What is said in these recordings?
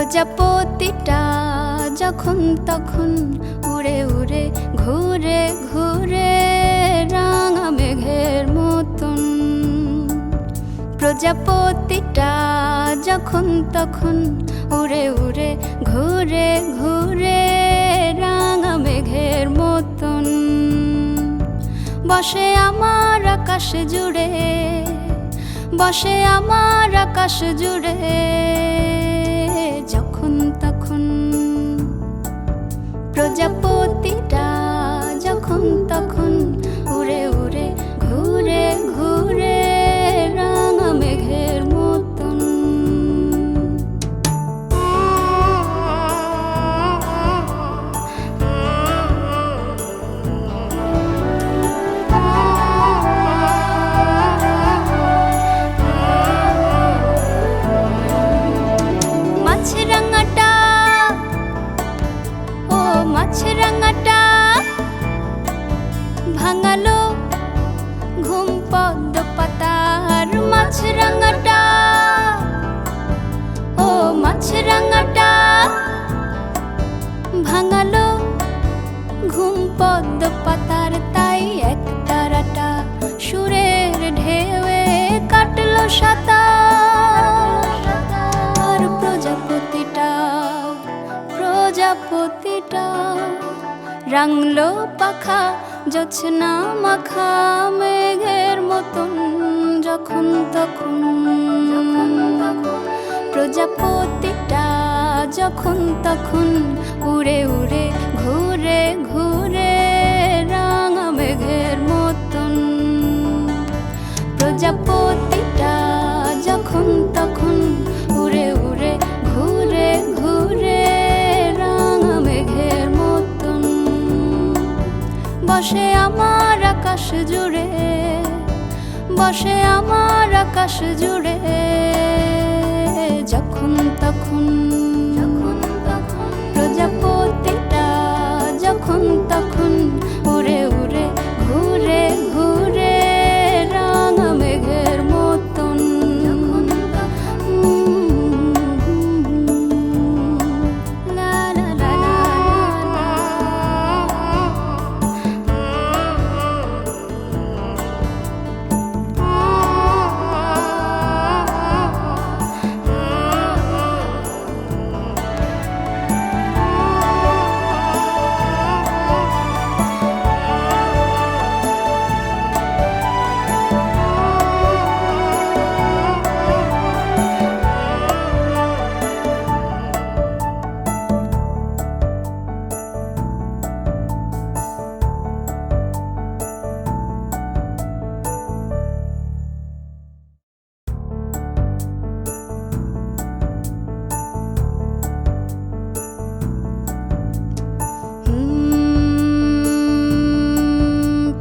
প্রজাপতিটা যখন তখন উড়ে উড়ে ঘুরে ঘুরে রাঙা মেঘের মতন। প্রজাপতিটা যখন তখন উড়ে উড়ে ঘুরে ঘুরে রাঙা মেঘের মতন। বসে আমার আকাশ জুড়ে, বসে আমার আকাশ জুড়ে যখন তখন। প্রজাপতিটা যখন তখন উড়ে উড়ে ঘুরে ঘুরে রাঙা মেঘের মতন। মাছরাঙাটা, ও মাছরাঙাটা ভাঙালো ঘুম পদ্ম পাতার। মাছরাঙাটা, ও মাছরাঙাটা ভাঙালো ঘুম পদ্ম পাতার। তাই এক তারাটা সুরের ঢেউয়ে কাটলো সাঁতার। আর প্রজাপতিটা, প্রজাপতিটা রাঙলো পাখা জোছনা মাখা মেঘের মতন যখন তখন। প্রজাপতিটা যখন তখন উড়ে উড়ে ঘুরে ঘুরে রাঙা মেঘের মতন। প্রজাপতিটা যখন তখন উড়ে উড়ে ঘুরে ঘুরে রাঙা মেঘের মতন। বসে আমার আকাশ জুড়ে, বসে আমার আকাশ জুড়ে যখন তখন। প্রজাপতিটা যখন তখন উড়ে উড়ে ঘুরে ঘুরে রাঙা মেঘের মতন। লা লা লা লা লা।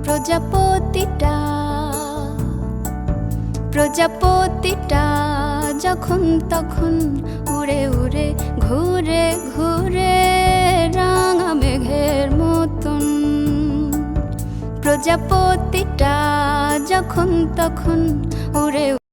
প্রজাপতিটা, প্রজাপতিটা যখন তখন উড়ে উড়ে ঘুরে ঘুরে রাঙা মেঘের মতন। প্রজাপতিটা যখন তখন উড়ে